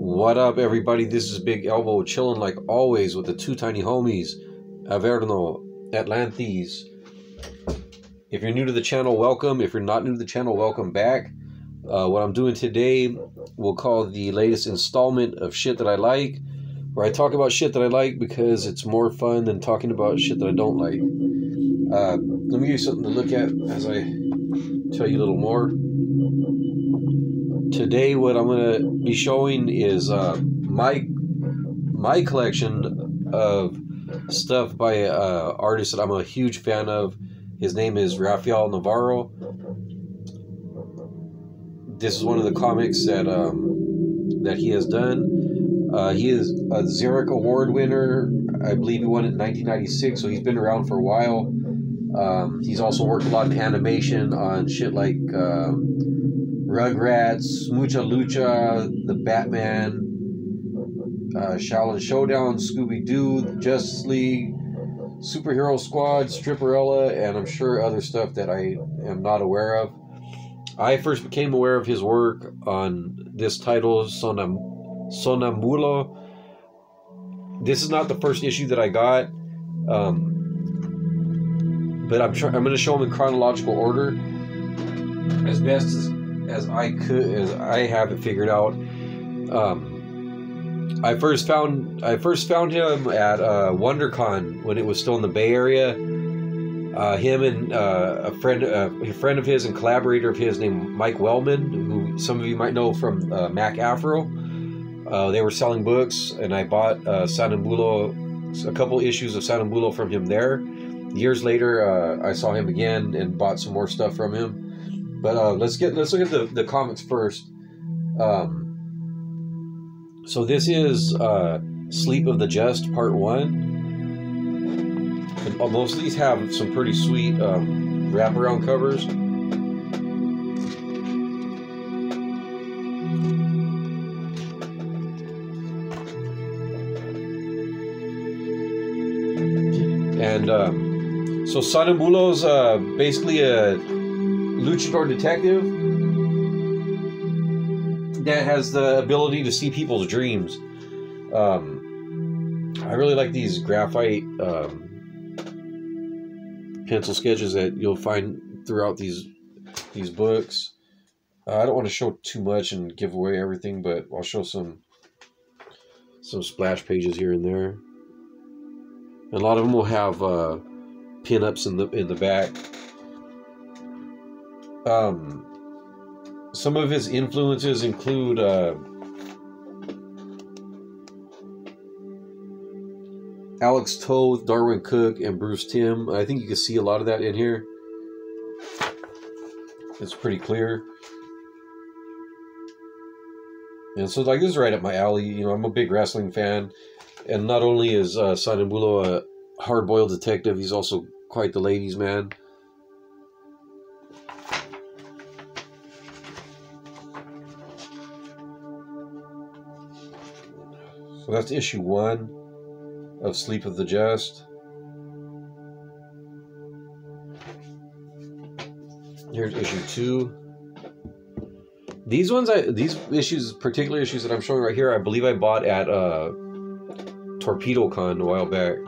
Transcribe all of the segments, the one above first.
What up, everybody? This is Big Elbow, chilling like always with the two tiny homies, Averno, Atlantes. If you're new to the channel, welcome. If you're not new to the channel, welcome back. What I'm doing today, we'll call the latest installment of Shit That I Like, where I talk about shit that I like because it's more fun than talking about shit that I don't like. Let me give you something to look at as I tell you a little more. Today, what I'm going to be showing is my collection of stuff by an artist that I'm a huge fan of. His name is Rafael Navarro. This is one of the comics that he has done. He is a Xeric Award winner. I believe he won it in 1996, so he's been around for a while. He's also worked a lot in animation on shit like Rugrats, Mucha Lucha, The Batman, Shaolin Showdown, Scooby-Doo, Justice League, Superhero Squad, Stripperella, and I'm sure other stuff that I am not aware of. I first became aware of his work on this title, Sonambulo. This is not the first issue that I got, but I'm going to show them in chronological order as best as I could, as I have it figured out. I first found him at WonderCon when it was still in the Bay Area. Him and a friend of his and collaborator of his named Mike Wellman, who some of you might know from Mac Afro. They were selling books, and I bought Sonambulo, a couple issues of Sonambulo from him there. Years later, I saw him again and bought some more stuff from him. But let's look at the comics first. So this is Sleep of the Just, Part 1. And most of these have some pretty sweet wraparound covers. And so Sonambulo's basically a luchador detective that has the ability to see people's dreams. I really like these graphite pencil sketches that you'll find throughout these books. I don't want to show too much and give away everything, but I'll show some splash pages here and there. And a lot of them will have pin-ups in the back. Some of his influences include Alex Toth, Darwin Cook, and Bruce Timm. I think you can see a lot of that in here. It's pretty clear. And so, like, this is right up my alley. You know, I'm a big wrestling fan. And not only is Sonambulo a hard-boiled detective, he's also quite the ladies' man. So that's issue 1 of Sleep of the Just. Here's issue 2. These issues, particular issues that I'm showing right here, I believe I bought at TorpedoCon a while back.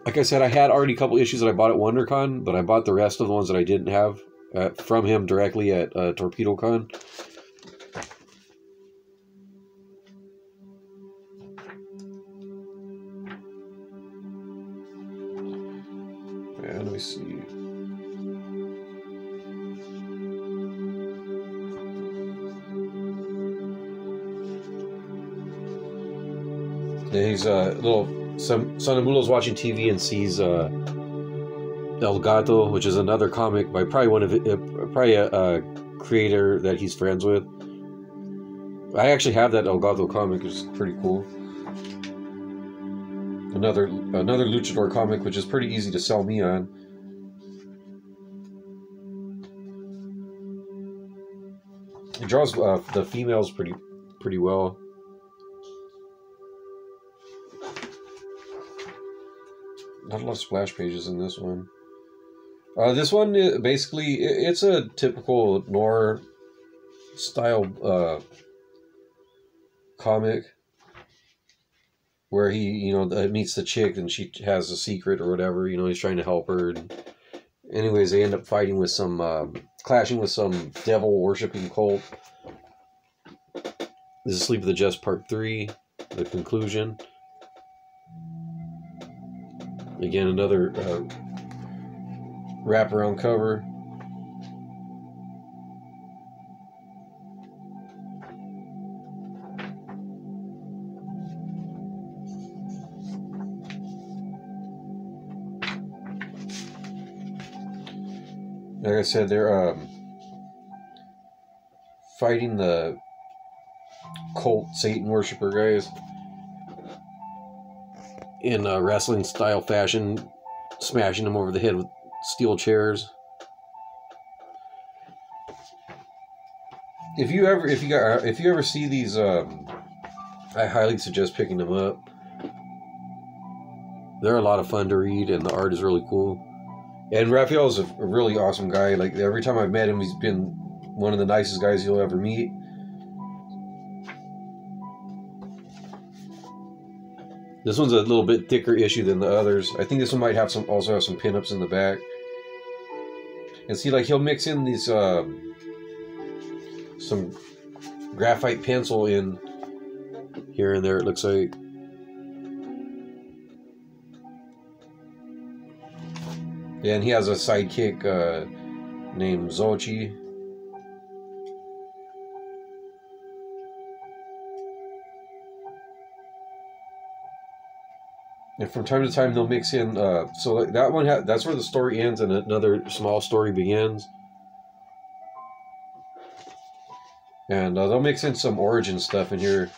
Like I said, I had already a couple issues that I bought at WonderCon, but I bought the rest of the ones that I didn't have from him directly at TorpedoCon. Let me see. He's Sonambulo's watching TV and sees El Gato, which is another comic by probably a creator that he's friends with. I actually have that El Gato comic, which is pretty cool. Another luchador comic, which is pretty easy to sell me on. He draws the females pretty well. Not a lot of splash pages in this one. This one, basically, it's a typical noir style comic where he, you know, meets the chick and she has a secret or whatever. You know, he's trying to help her. And anyways, they end up fighting with some, clashing with some devil worshipping cult. This is Sleep of the Just Part 3, the conclusion. Again, another wraparound cover. Like I said, they're fighting the cult Satan worshiper guys in a wrestling style fashion, smashing them over the head with steel chairs. If you ever see these, I highly suggest picking them up. They're a lot of fun to read, and the art is really cool. And Rafael is a really awesome guy. Like, every time I've met him, he's been one of the nicest guys you'll ever meet. This one's a little bit thicker issue than the others. I think this one might have also have some pinups in the back. And see, like, he'll mix in these some graphite pencil in here and there, it looks like. Yeah, and he has a sidekick named Zochi. And from time to time they'll mix in, so like that one, that's where the story ends and another small story begins. And they'll mix in some origin stuff in here,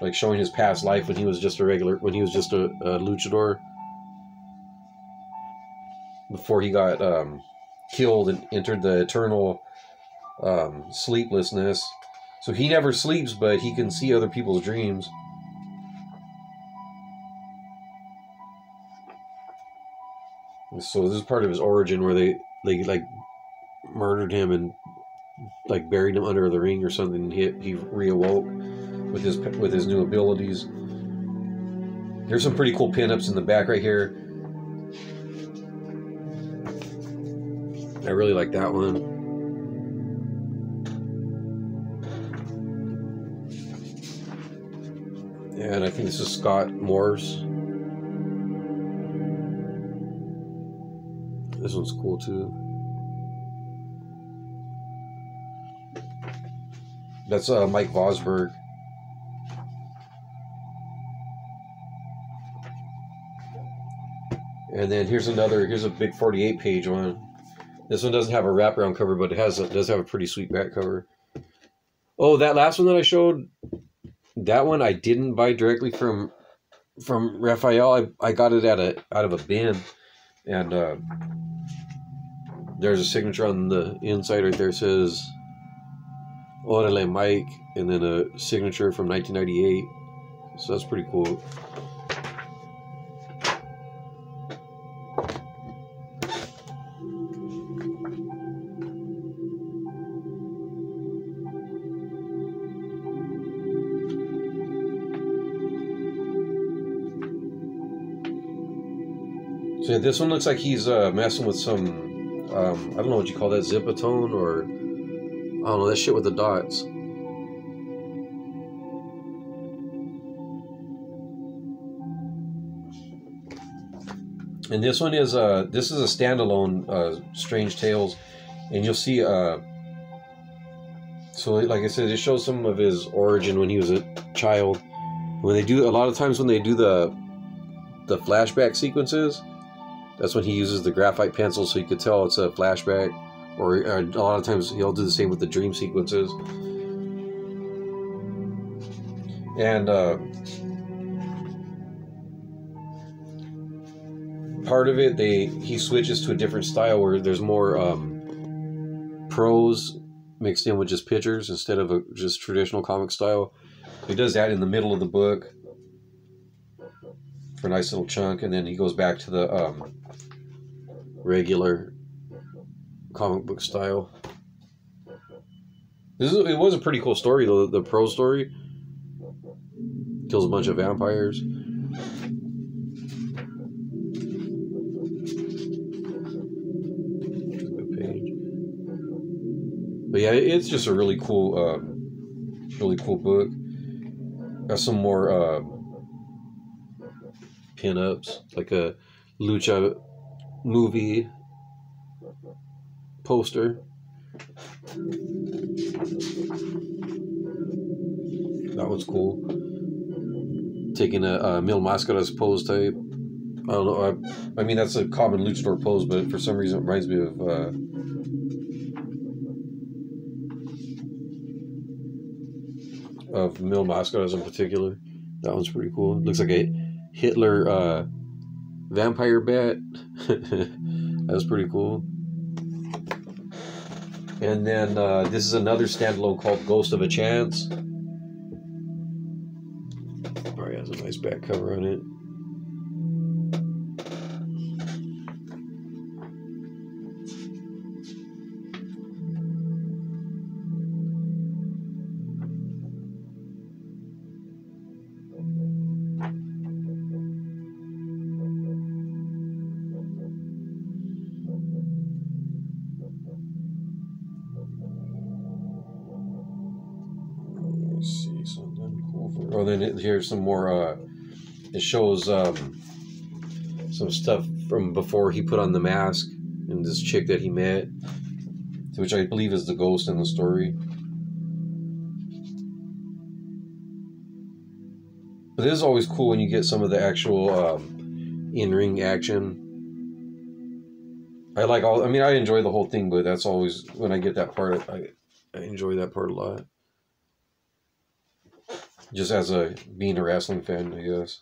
like showing his past life when he was just a luchador. Before he got killed and entered the eternal sleeplessness. So he never sleeps, but he can see other people's dreams. So this is part of his origin where they like murdered him and like buried him under the ring or something. He reawoke with his new abilities. There's some pretty cool pinups in the back right here. I really like that one. And I think this is Scott Morse. This one's cool too. That's Mike Vosberg. And then here's a big 48-page one. This one doesn't have a wraparound cover, but it does have a pretty sweet back cover. Oh, that last one that I showed, that one I didn't buy directly from Rafael. I got it out of a bin, and there's a signature on the inside right there. It says Orale Mike, and then a signature from 1998. So that's pretty cool. So this one looks like he's messing with some, I don't know what you call that, zipatone, or I don't know, that shit with the dots. And this one is a standalone Strange Tales, and you'll see so like I said, it shows some of his origin when he was a child. When they do, a lot of times when they do the flashback sequences, that's when he uses the graphite pencil so you could tell it's a flashback. Or a lot of times he'll do the same with the dream sequences. And part of it, he switches to a different style where there's more prose mixed in with just pictures instead of just traditional comic style. He does that in the middle of the book for a nice little chunk, and then he goes back to the regular comic book style. It was a pretty cool story, though. The pro story. Kills a bunch of vampires. Good page. But yeah, it's just a really cool book. Got some more pin-ups, like a lucha movie poster. That one's cool. Taking a Mil Mascaras pose type. I don't know. I mean, that's a common luchador pose, but for some reason it reminds me of Mil Mascaras in particular. That one's pretty cool. Looks like a Hitler vampire bat. That's pretty cool. And then this is another standalone called Ghost of a Chance. Oh, yeah, has a nice back cover on it. See something cool. Oh, then here's some more. It shows some stuff from before he put on the mask and this chick that he met, which I believe is the ghost in the story. But it is always cool when you get some of the actual in-ring action. I like all. I mean, I enjoy the whole thing, but that's always when I get that part. I enjoy that part a lot. Just as being a wrestling fan, I guess.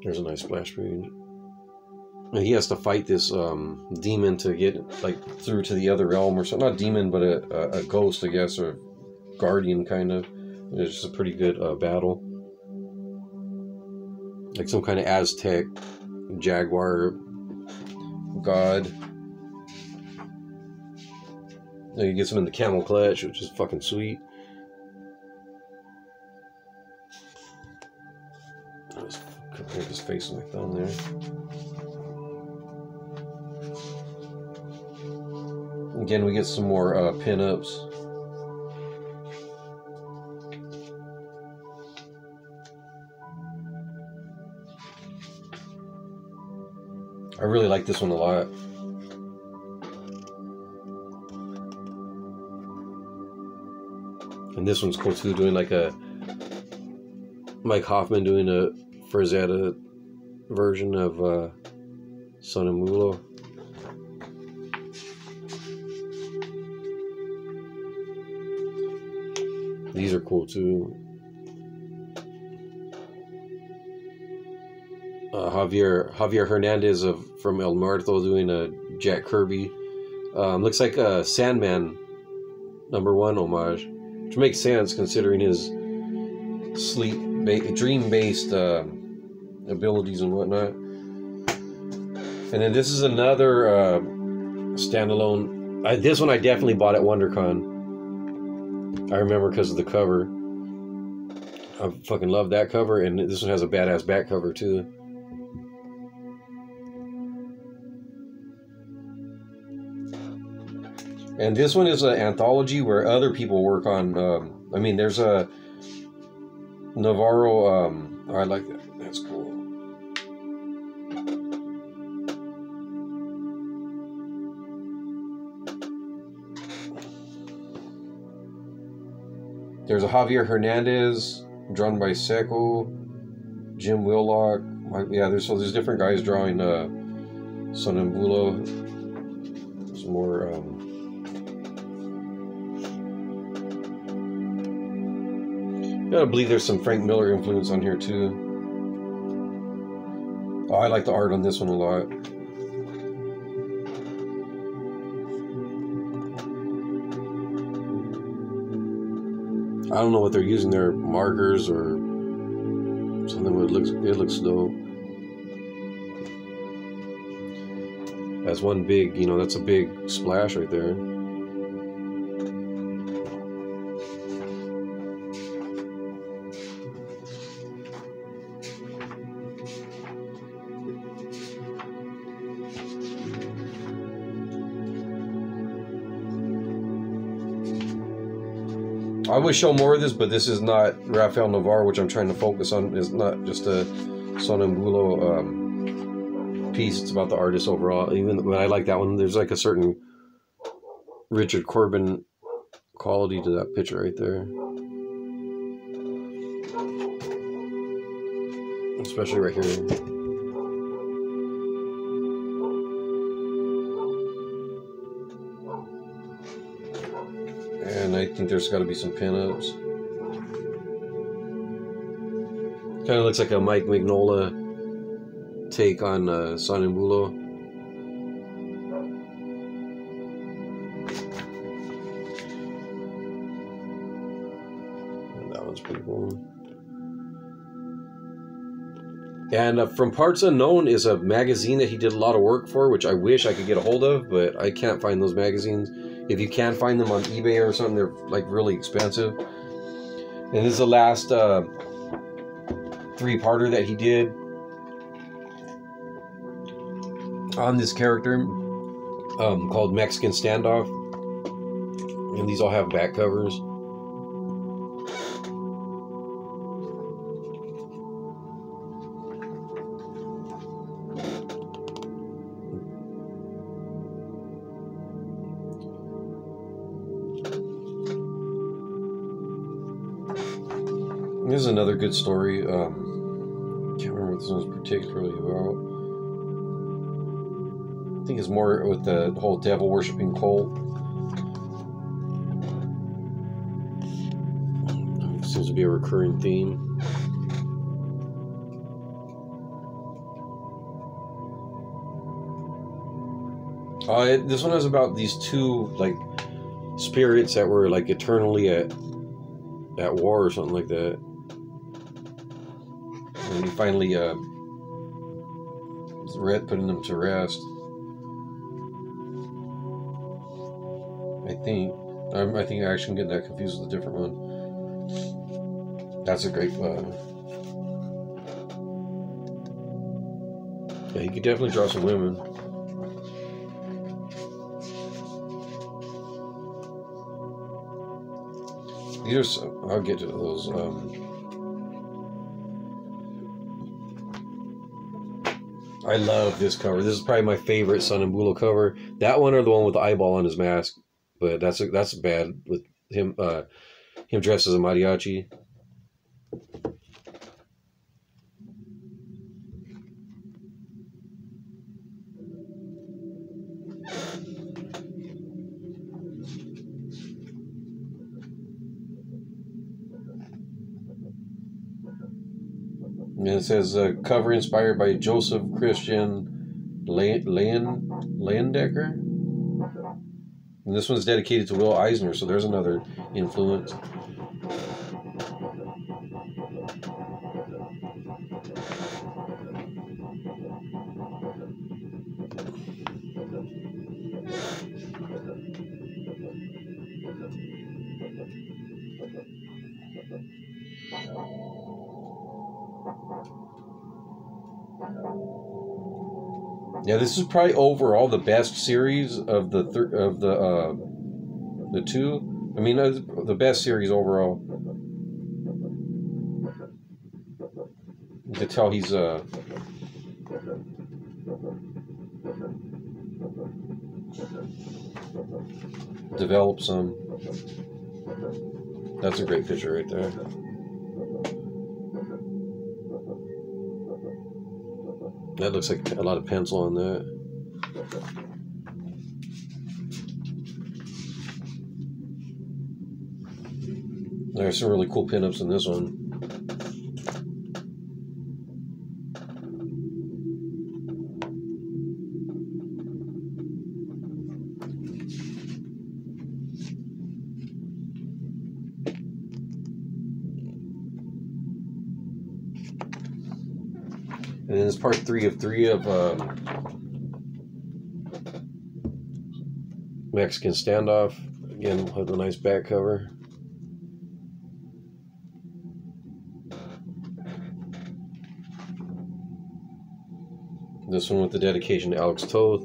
There's a nice splash page. And he has to fight this demon to get like through to the other realm or something. Not demon, but a ghost, I guess, or guardian kind of. It's just a pretty good battle. Like some kind of Aztec jaguar god. Then he gets him in the camel clutch, which is fucking sweet. I just compare his face with my thumb there. Again, we get some more pin-ups. I really like this one a lot. And this one's cool too, doing like a Mike Hoffman doing a Frazetta version of Sonambulo. These are cool too. Javier Hernandez from El Muerto doing a Jack Kirby. Looks like a Sandman #1 homage, which makes sense considering his dream-based abilities and whatnot. And then this is another standalone. This one I definitely bought at WonderCon. I remember because of the cover. I fucking love that cover, and this one has a badass back cover too. And this one is an anthology where other people work on. I mean, there's a Navarro. Oh, I like that. That's cool. There's a Javier Hernandez drawn by Seco, Jim War.lock. Yeah, there's different guys drawing Sonambulo. Some more. Gotta believe there's some Frank Miller influence on here too. Oh, I like the art on this one a lot. I don't know what they're using, their markers or Something where it looks dope. That's one big, you know, that's a big splash right there. I would show more of this, but this is not Rafael Navarro, which I'm trying to focus on. It's not just a Sonambulo piece. It's about the artist overall. Even when I like that one, there's like a certain Richard Corbin quality to that picture right there. Especially right here. And I think there's got to be some pinups. Kind of looks like a Mike Mignola take on Sonambulo. That one's pretty cool. And From Parts Unknown is a magazine that he did a lot of work for, which I wish I could get a hold of, but I can't find those magazines. If you can find them on eBay or something, they're like really expensive. And this is the last three-parter that he did on this character called Mexican Standoff. And these all have back covers. This is another good story. Can't remember what this one's particularly about. I think it's more with the whole devil worshipping cult. It seems to be a recurring theme. This one is about these two like spirits that were like eternally at war or something like that. And he finally putting them to rest. I think I actually get that confused with a different one. That's a great yeah, he could definitely draw some women. These are I'll get to those. I love this cover. This is probably my favorite Sonambulo cover. That one or the one with the eyeball on his mask, but that's bad with him him dressed as a mariachi. And it says cover inspired by Joseph Christian Leyendecker. And this one's dedicated to Will Eisner, so there's another influence. Yeah, this is probably overall the best series of the two. I mean, the best series overall. You can tell he's developed some. That's a great picture right there. That looks like a lot of pencil on that. There's some really cool pinups in this one. And then it's part 3 of 3 of Mexican Standoff. Again, with a nice back cover. This one with the dedication to Alex Toth.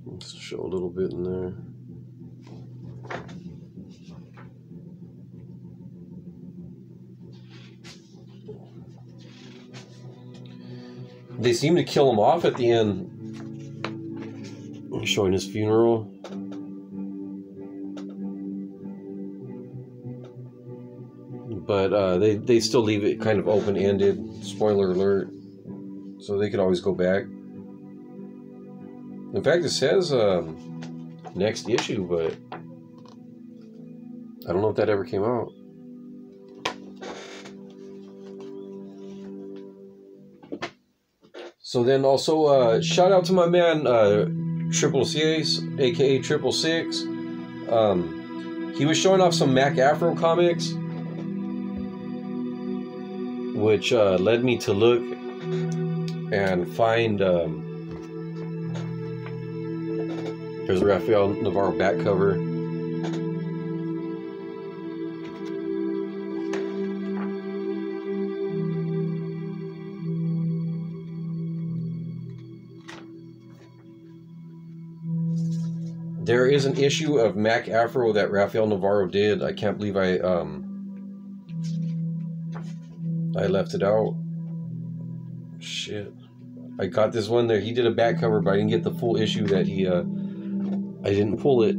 Let's show a little bit in there. They seem to kill him off at the end. Showing his funeral. But they still leave it kind of open-ended. Spoiler alert. So they could always go back. In fact, it says next issue, but I don't know if that ever came out. So then also, shout out to my man, Triple C's, aka Triple Six. He was showing off some Mac Afro comics, which led me to look and find, there's a Rafael Navarro back cover. There is an issue of Mac Afro that Rafael Navarro did. I can't believe I left it out. Shit. I got this one there. He did a back cover, but I didn't get the full issue that he, I didn't pull it.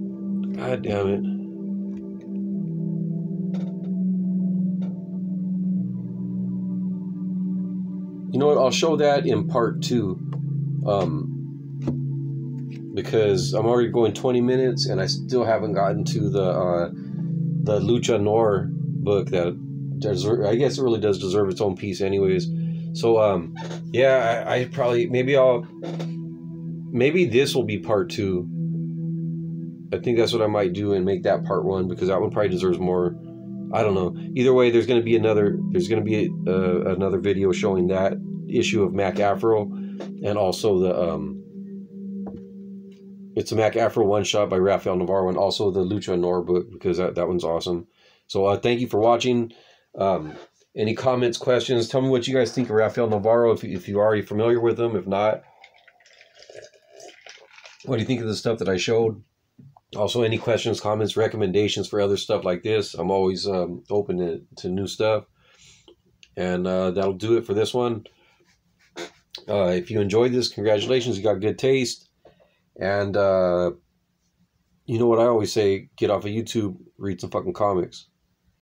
God damn it. You know what? I'll show that in part 2. Because I'm already going 20 minutes and I still haven't gotten to the Lucha Noir book that I guess it really does deserve its own piece anyways. So yeah, I probably maybe this will be part 2. I think that's what I might do and make that part 1, because that one probably deserves more. I don't know. Either way, there's going to be another video showing that issue of Mac Afro, and also the it's a Mac Afro one-shot by Rafael Navarro, and also the Lucha Noir book, because that one's awesome. So thank you for watching. Any comments, questions? Tell me what you guys think of Rafael Navarro, if you're already familiar with him. If not, what do you think of the stuff that I showed? Also, any questions, comments, recommendations for other stuff like this. I'm always open to new stuff. And that'll do it for this one. If you enjoyed this, congratulations. You got good taste. And you know what I always say, get off of YouTube, read some fucking comics.